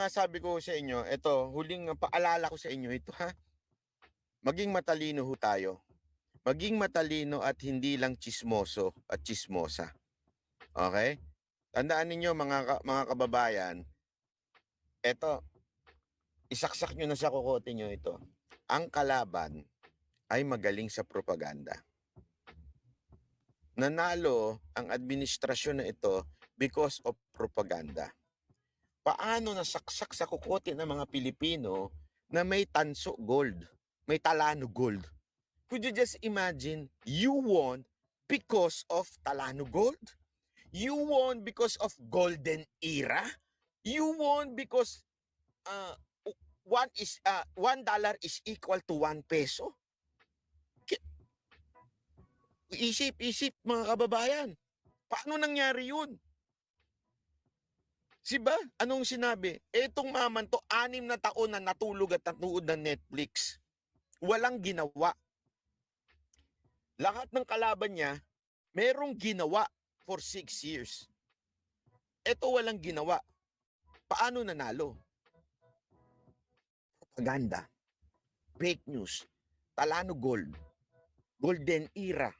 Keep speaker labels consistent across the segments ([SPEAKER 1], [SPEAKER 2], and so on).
[SPEAKER 1] Sabi ko sa inyo, eto, huling paalala ko sa inyo ito ha, maging matalino ho tayo. Maging matalino at hindi lang tsismoso at tsismosa, okey? Tandaan ninyo mga kababayan, eto, isaksak niyo na sa kokote niyo ito, ang kalaban ay magaling sa propaganda. Nanalo ang administrasyon na ito because of propaganda. Paano nasaksak sa kokote ng mga Pilipino na may tanso gold, may Talano gold? Could you just imagine, you won because of Talano gold? You won because of golden era? You won because uh, $1 is equal to 1 peso? Isip-isip mga kababayan, paano nangyari yun? Ba? Anong sinabi? Etong maman to, 6 na taon na natulog at nanood ng Netflix. Walang ginawa. Lahat ng kalaban niya, merong ginawa for 6 years. Ito walang ginawa. Paano nanalo? Propaganda, fake news, Talano gold, golden era,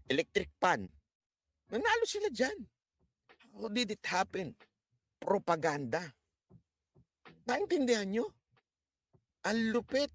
[SPEAKER 1] electric pan. Nanalo sila dyan. How did it happen? Propaganda. Naintindihan nyo? Ang lupit.